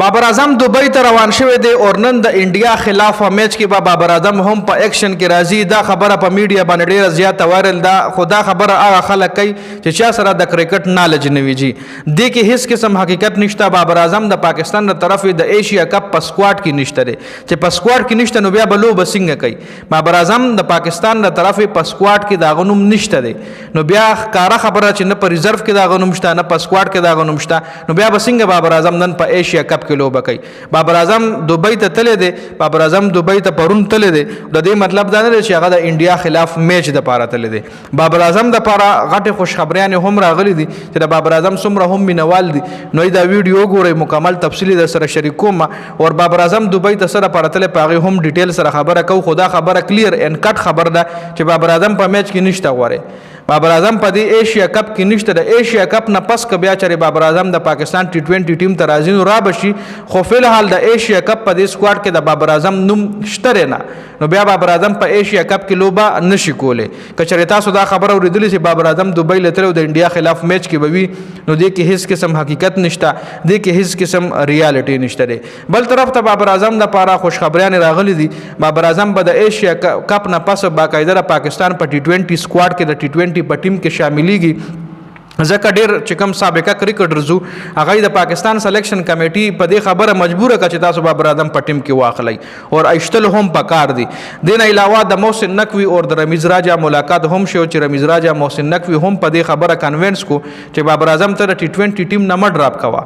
بابر اعظم دبئی ته روان شوی دی او نن د انډیا خلاف میچ کې بابر اعظم هم په اکشن کې راځي. دا خبره په میډیا باندې ډیره زیاته وایرل ده، خو دا خبره هغه خلک کوي چې چا سره د کرکټ نالج نه وي. جی دې کې هیڅ قسم حقیقت نشته. بابر اعظم د پاکستان د طرف د ایشیا کپ په سکواډ کې نشته دی، چې په سکواډ کې نشته نو بیا به لوبه څنګه کوي. بابر اعظم د پاکستان د طرف په سکواډ کې دا غنوم نشته دی، نو بیا کاره خبره چې نه په ریزرو کې دا غنوم شته نه په سکواډ کې دا غنوم شته، نو بیا به څنګه بابر اعظم نن په ایشیا کپ کې لوبه کوي. بابر اعظم دبئی ته تللی دی، بابر اعظم دبئی ته پرون تللی دی. د دې مطلب دا نه دی چې هغه د انډیا خلاف میچ د پاره تللی دی. بابر اعظم د پاره غټه خوشخبریانې هم راغلي دي چې د بابر اعظم څومره هم مینوال دي. نو دا ویډیو ګورئ، مکمل تفصیلی در سره شریک کوم. او بابر اعظم دبئی ته سره پاره تللی، په هغې هم ډیټیل سره خبره کوو. خو دا خبره کلیر اینډ کټ خبر ده چې بابر اعظم په میچ کې نشته. غواړي بابر اعظم په دې ایشیا کپ کې نشته. د ایشیا کپ نه پس که بیا چېرې بابر اعظم د پاکستان T20 ټیم ته راځي نو را بشي، خو فلحال د ایشیا کپ په دې سکواډ کې د بابر اعظم نوم شته نه، نو بیا بابر اعظم په ایشیا کپ کې لوبه نشي کولی. که چېرې تاسو دا خبره اورېدلې چې بابر اعظم دبئی له تللی او د انډیا خلاف میچ کې به وي، نو دې کې هیڅ قسم حقیقت نشته، دې کې هیڅ قسم ریالټي نشته دی. بل طرف ته بابر اعظم دپاره خوشخبریانې راغلي دي. بابر اعظم به د ایشیا کپ نه پس باقاعده د پاکستان په T20 سکواډ کې د T20 په ټیم کې شاملېږي. ځکه ډېر چې کوم سابقه کرکټرز وو هغه د پاکستان سلیکشن کمیټي په دې خبره مجبوره کړه چې تاسو بابر اعظم په ټیم کې واخلئ او ایشتل هم پکار دي. دې نه علاوه د محسن نقوي او د رمیز راجا ملاقات هم شو چې رمیز راجا محسن نقوي هم په دې خبره کنوینس کو چې بابر اعظم ته د T20 ټیم نه مډ ډراپ کوه.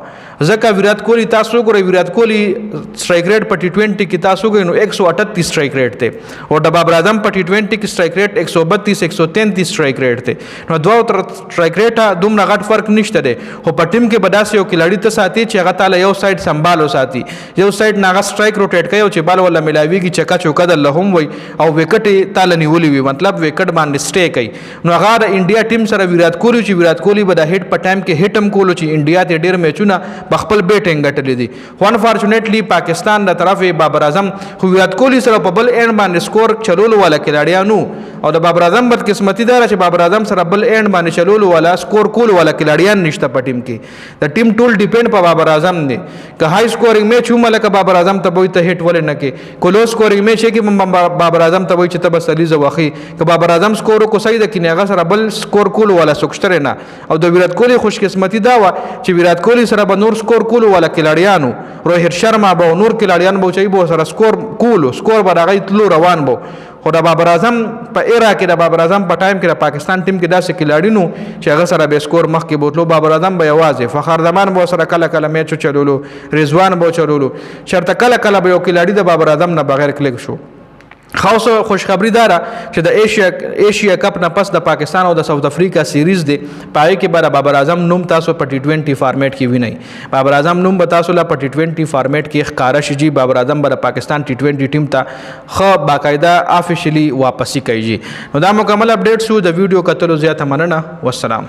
ځکه ویرات کوهلی تاسو ګورئ، ویرات کوهلی سټرایک ریټ په T20 کې تاسو ګورئ نو 138 سټرایک ریټ دی او د بابر اعظم په T20 کې سټرایک ریټ 132 133 سټرایک ریټ دی. نو دوه سټرایک ریټ دومره غټ فرق نشته دی، خو په ټیم کې به داسې یو کلاړي ته ساتي چې هغه تاله یو سایډ سنبال وساتي، یو سایډ نه هغه سټرایک روټیټ کوي او چې بال ولا میلاویږي چکه چوکه درله هم وي او وکټ یې تاله نیولي وي، مطلب وکټ باندې سټې کوي. نو هغه د انډیا ټیم سره ویرات کوهلی چې ویرات کوهلی به د هیټ په ټایم کې هیټ هم کولو چې انډیا ته ډېر میچونه په خپل بیټینګ ګټلي دي. خو انفارچونیټلی پاکستان د طرف بابر اعظم خو ویرات کوهلی سره په بل اینډ باندې سکور چلولو والا کلاړیانو او د بابر اعظم بدقسمتي دا چې بابر اعظم سره بل اینډ باندې چلولو والا سکور کولو والا کلاړیان نشته په ټیم کې. د ټیم ټول ډیپینډ په بابر اعظم دی. که هاي سکورینګ میچ هم لکه بابر اعظم ته وایي ته هیټ ولې نه کې، که لو سکورینګ میچ کې بابر اعظم ته وایي چې ته به سلیزه واخلي. که بابر اعظم سکور وکړو صحیح ده، کینې هغه سره بل سکور کولو والا څوک شته نه. او د ویرات کوهلی خوشقسمتي دا وه چې ویرات کوهلی سره به نور سکور کولو والا کلاړیانو، روهت شرما به نور کلاړیان به چې به سره سکور کولو، سکور به د هغې تلو روان به. خو د بابر اعظم په ایرا کې د بابر اعظم په ټایم کې د پاکستان ټیم کې داسې کلاړي نو چې هغه سره به سکور مخکې بوتلو. بابر اعظم به یوازې فخر زمان به سره کله کله میچ چلولو، رضوان به چلولو، چېرته کله کله به یو کلاړي د بابر اعظم نه بغیر کلیک شو. خاص خوشخبری داره چې د ایشیا کپ نه پس د پاکستان او د ساوث افریقا سیریز دی، پای کې به بابر اعظم نوم تاسو په T20 فارمیټ کې وینئ. بابر اعظم نوم به تاسو لا په T20 فارمیټ کې ښکاره شي. جی بابر اعظم به د پاکستان T20 ټیم ته ښه باقاعده افیشلی واپسی کوي. نو دا مکمل اپډیټ شو. د ویډیو کتلو زیاته مننه. والسلام.